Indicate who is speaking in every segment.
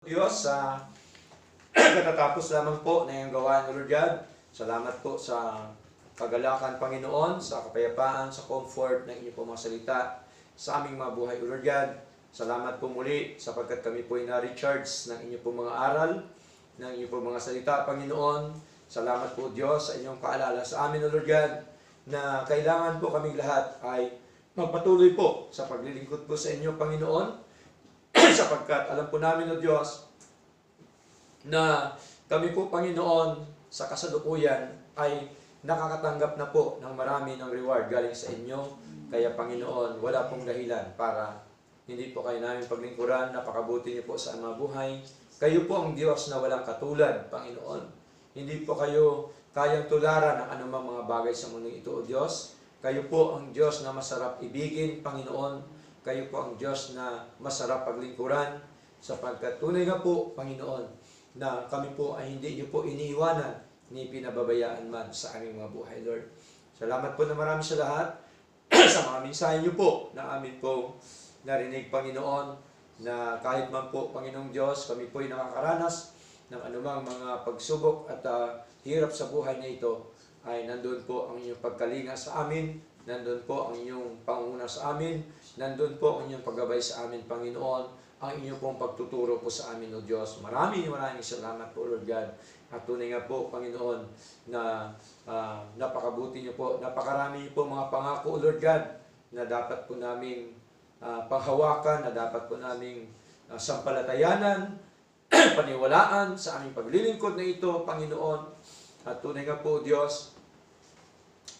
Speaker 1: Diyos sa katatapos lamang po na iyong gawain, O Lord God. Salamat po sa kagalakan, Panginoon, sa kapayapaan, sa comfort ng inyong po mga salita sa aming mga buhay, O Lord God. Salamat po muli sapagkat kami po ay na-recharge ng inyong po mga aral, ng inyong po mga salita, Panginoon. Salamat po, Diyos, sa inyong paalala sa amin, O Lord God, na kailangan po kaming lahat ay magpatuloy po sa paglilingkod po sa inyo, Panginoon, sapagkat alam po namin, O Diyos, na kami po, Panginoon, sa kasalukuyan ay nakakatanggap na po ng marami ng reward galing sa inyo. Kaya, Panginoon, wala pong dahilan para hindi po kayo namin paglingkuran. Napakabuti niyo po sa mga buhay. Kayo po ang Diyos na walang katulad, Panginoon. Hindi po kayo kayang tularan ng anumang mga bagay sa mundong ito, O Diyos. Kayo po ang Diyos na masarap ibigin, Panginoon. Kayo po ang Diyos na masarap paglingkuran, sapagkat tunay nga po, Panginoon, na kami po ay hindi niyo po iniiwanan ni pinababayaan man sa aming mga buhay, Lord. Salamat po na marami sa lahat sa mga mensahe niyo po na amin po narinig, Panginoon, na kahit man po, Panginoong Diyos, kami po ay nakakaranas ng anumang mga pagsubok at hirap sa buhay na ito, ay nandun po ang inyong pagkalinga sa amin, nandun po ang inyong panguna sa amin, nandun po ang inyong paggabay sa amin, Panginoon, ang inyong pong pagtuturo po sa amin, O Diyos. Maraming salamat po, Lord God. At tunay nga po, Panginoon, na napakabuti niyo po, napakarami niyo po mga pangako, Lord God, na dapat po naming panghawakan, na dapat po naming sampalatayanan, paniwalaan sa aming paglilingkod na ito, Panginoon. At tunay nga po, Diyos,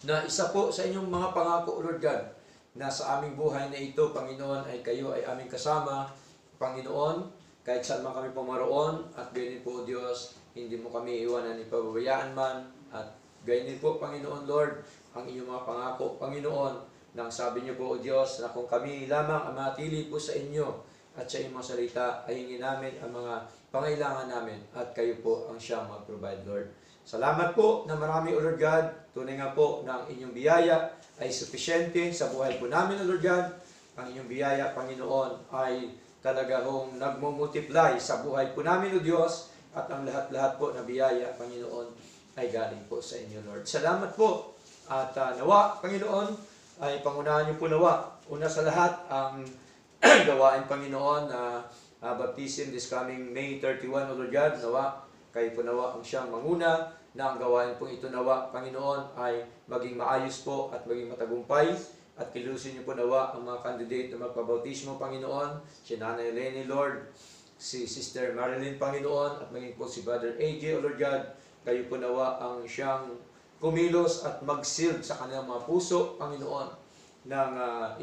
Speaker 1: na isa po sa inyong mga pangako, Lord God, na sa aming buhay na ito, Panginoon, ay kayo ay aming kasama, Panginoon, kahit saan man kami pumaroon, at gayon po, Diyos, hindi mo kami iwanan ni pababayaan man, at gayon po, Panginoon, Lord, ang inyong mga pangako, Panginoon, nang sabi niyo po, O Diyos, na kung kami lamang ang matili po sa inyo, at sa inyong mga salita, ay hingin namin ang mga pangailangan namin, at kayo po ang siyang mag-provide, Lord. Salamat po na marami, O Lord God. Tunay nga po na ang inyong biyaya ay sufisyente sa buhay po namin, O Lord God. Ang inyong biyaya, Panginoon, ay talaga hong nagmumultiply sa buhay po namin, O Diyos. At ang lahat-lahat po na biyaya, Panginoon, ay galing po sa inyo, Lord. Salamat po. At nawa, Panginoon, ay pangunahan niyo po nawa. Una sa lahat, ang gawain, Panginoon, na baptism this coming May 31, O Lord God. Nawa, kayo po nawa ang siyang manguna, na ang gawain po ito nawa, Panginoon, ay maging maayos po at maging matagumpay. At kilusin niyo po nawa ang mga candidate na magpabautismo, Panginoon, si Nanay Lenny, Lord, si Sister Marilyn, Panginoon, at maging po si Brother AJ, O Lord God. Kayo po nawa ang siyang kumilos at mag-sealed sa kanilang mga puso, Panginoon, ng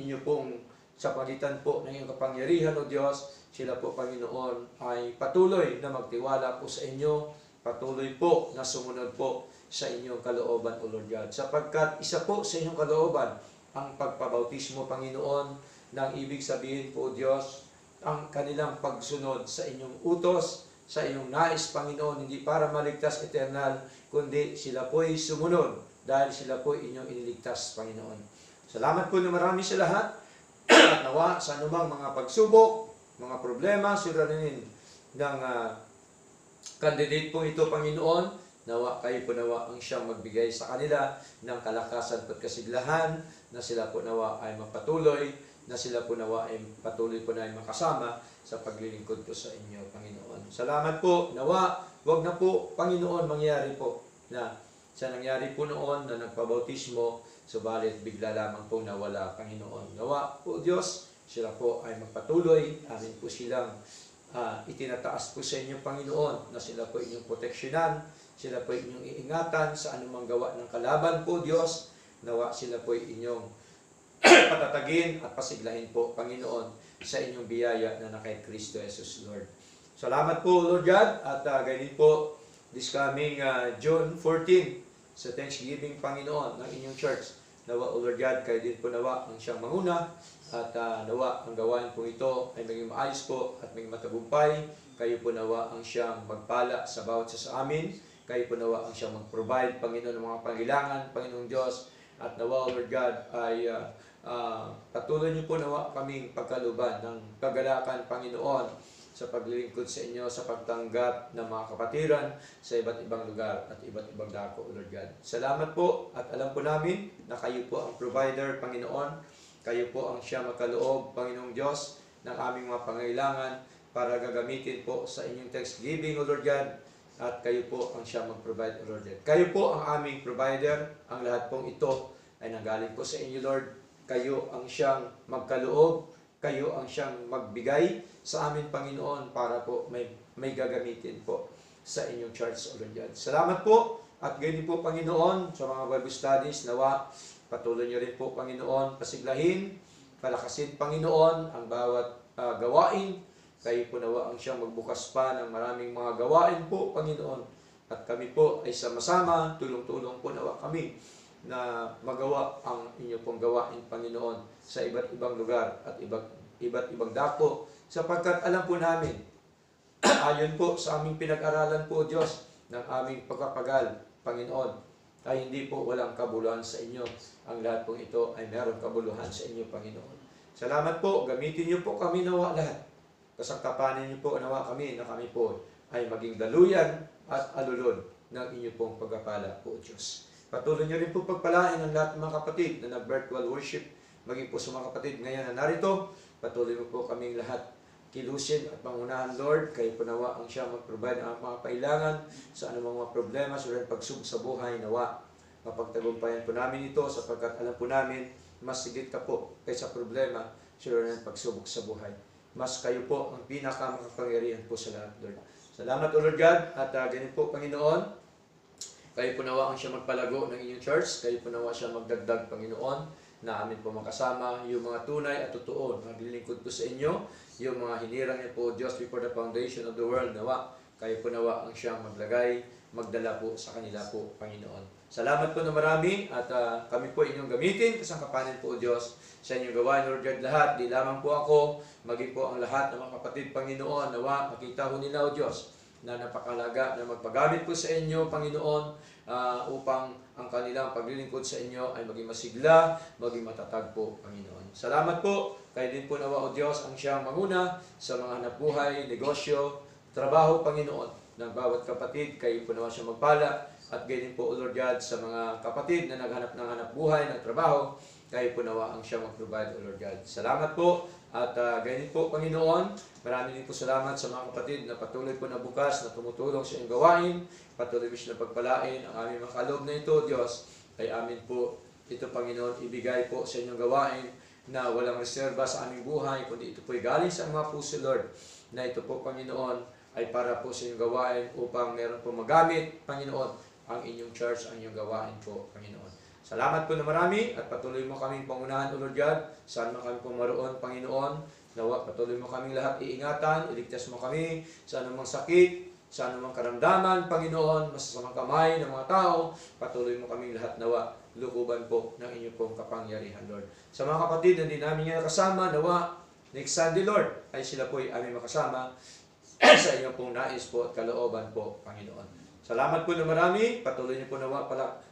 Speaker 1: inyo pong sa pagitan po ng iyong kapangyarihan, O Diyos. Sila po, Panginoon, ay patuloy na magtiwala po sa inyo, patuloy po na sumunod po sa inyong kalooban, O Lord God. Sapagkat isa po sa inyong kalooban ang pagpabautismo, Panginoon, nang ibig sabihin po, Diyos, ang kanilang pagsunod sa inyong utos, sa inyong nais, Panginoon, hindi para maligtas eternal, kundi sila po'y sumunod dahil sila po'y inyong iniligtas, Panginoon. Salamat po na marami sa lahat. At nawa sa anumang mga pagsubok, mga problema, suliranin ng candidate po ito, Panginoon, nawa kayo po nawa ang siyang magbigay sa kanila ng kalakasan at kasiglahan, na sila po nawa ay mapatuloy, na sila po nawa ay patuloy po na ay makasama sa paglilingkod po sa inyo, Panginoon. Salamat po, nawa, wag na po, Panginoon, mangyari po na sa nangyari po noon na nagpabautismo, subalit bigla lamang po nawala, Panginoon. Nawa po, Diyos, sila po ay magpatuloy, amin po silang itinataas po sa inyo, Panginoon, na sila po inyong proteksyonan, sila po inyong iingatan sa anumang gawa ng kalaban po, Diyos. Nawa sila po inyong patatagin at pasiglahin po, Panginoon, sa inyong biyaya na kay Kristo Jesus, Lord. Salamat po, Lord God, at ganyan po this coming June 14 sa Thanksgiving, Panginoon, ng inyong church. Nawa, O Lord God, kayo din po nawa ang siyang manguna, at nawa ang gawain po ito ay maging maayos po at maging matagumpay. Kayo po nawa ang siyang magpala sa bawat isa sa amin. Kayo po nawa ang siyang mag-provide, Panginoon, ng mga pangailangan, Panginoong Diyos. At nawa, O Lord God, ay patuloy niyo po nawa kaming pagkaluban ng kagalakan, Panginoon, sa paglilingkod sa inyo, sa pagtanggap ng mga kapatiran sa iba't ibang lugar at iba't ibang dako, Lord God. Salamat po at alam po namin na kayo po ang provider, Panginoon. Kayo po ang siya magkaloob, Panginoong Diyos, ng aming mga pangailangan para gagamitin po sa inyong Thanksgiving, O Lord God. At kayo po ang siya mag-provide, O Lord God. Kayo po ang aming provider. Ang lahat pong ito ay nanggaling po sa inyo, Lord. Kayo ang siyang magkaloob. Kayo ang siyang magbigay sa amin, Panginoon, para po may gagamitin po sa inyong church, O Lord God. Salamat po. At ganyan po, Panginoon, sa mga Bible studies, nawa, patuloy niyo rin po, Panginoon, pasiglahin, palakasin, Panginoon, ang bawat gawain. Kayo po nawa ang siyang magbukas pa ng maraming mga gawain po, Panginoon. At kami po ay sama-sama, tulong-tulong po nawa kami na magawa ang inyo pong gawain, Panginoon, sa iba't ibang lugar at iba't ibang dako. Sapagkat alam po namin, ayon po sa aming pinag-aralan po, Diyos, ng aming pagpapagal, Panginoon, ay hindi po walang kabuluhan sa inyo. Ang lahat pong ito ay mayroong kabuluhan sa inyo, Panginoon. Salamat po, gamitin niyo po kami nawa lahat. Kasangkapanin niyo po nawa kami na kami po ay maging daluyan at alulod ng inyo pong pagpapala po, Diyos. Patuloy niyo rin po pagpalain ang lahat ng mga kapatid na nag-virtual worship, maging po sa mga kapatid ngayon na narito. Patuloy mo po kaming lahat kilusin at pangunahan, Lord. Kayo po nawa ang siya mag-provide ang mga kailangan sa anumang mga problema, sa pagsubok sa buhay, nawa. Mapagtagumpayan po namin ito sapagkat alam po namin mas sigit ka po kaysa problema sa pagsubok sa buhay. Mas kayo po ang pinakamakapangyarihan po sa lahat, Lord. Salamat, O Lord God, at ganyan po, Panginoon. Kayo po nawa ang siya magpalago ng inyong church. Kayo po nawa siya magdagdag, Panginoon, na amin po makasama yung mga tunay at totoo. Maglilingkod po sa inyo, yung mga hinirang niyo po, Diyos, before the foundation of the world, nawa. Kayo po nawa ang siyang maglagay, magdala po sa kanila po, Panginoon. Salamat po na marami at kami po inyong gamitin, kasangkapanin po, Diyos, sa inyong gawain, Lord God, lahat. Di lamang po ako, maging po ang lahat ng mga kapatid, Panginoon, nawa, makita ho nila, O Diyos, na napakalaga na magpagamit po sa inyo, Panginoon, upang ang kanilang paglilingkod sa inyo ay maging masigla, maging matatag po, Panginoon. Salamat po, kayo din po nawa, O Diyos, ang siyang manguna sa mga hanapbuhay, negosyo, trabaho, Panginoon, ng bawat kapatid. Kayo po nawa siya magpala. At ganyan po, O Lord God, sa mga kapatid na naghanap ng hanap buhay, ng trabaho, kayo po nawa ang siya mag-provide, O Lord God. Salamat po. At ganyan po, Panginoon, marami din po salamat sa mga kapatid na patuloy po na bukas na tumutulong sa inyong gawain. Patuloy po na pagpalain ang aming mga kaloob na ito, Diyos. Ay amin po ito, Panginoon, ibigay po sa inyong gawain na walang reserba sa aming buhay, kundi ito po'y galing sa mga puso, Lord, na ito po, Panginoon, ay para po sa inyong gawain upang meron po magamit, Panginoon, ang inyong church, ang inyong gawain po, Panginoon. Salamat po na marami at patuloy mo kaming pangunahan, O Lord God. Saan man kami pumaroon, Panginoon. Nawa, patuloy mo kaming lahat iingatan, iligtas mo kami sa anumang sakit, sa anumang karamdaman, Panginoon, masasamang kamay ng mga tao. Patuloy mo kaming lahat, nawa, lukuban po ng inyong pong kapangyarihan, Lord. Sa mga kapatid na hindi namin nga kasama, nawa, next Sunday, Lord, ay sila po ay aming makasama sa inyong pong nais po at kalooban po, Panginoon. Salamat po na marami. Patuloy niyo po nawa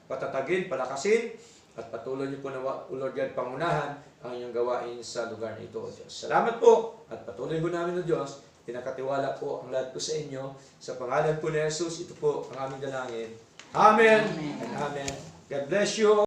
Speaker 1: patatagin, palakasin, at patuloy niyo po nawa, O Lord God, pangunahan ang inyong gawain sa lugar na ito, O Diyos. Salamat po at patuloy po namin, O Diyos. Pinakatiwala po ang lahat po sa inyo. Sa pangalan po ni Jesus, ito po ang aming dalangin. Amen.
Speaker 2: Amen.
Speaker 1: And amen. God bless you.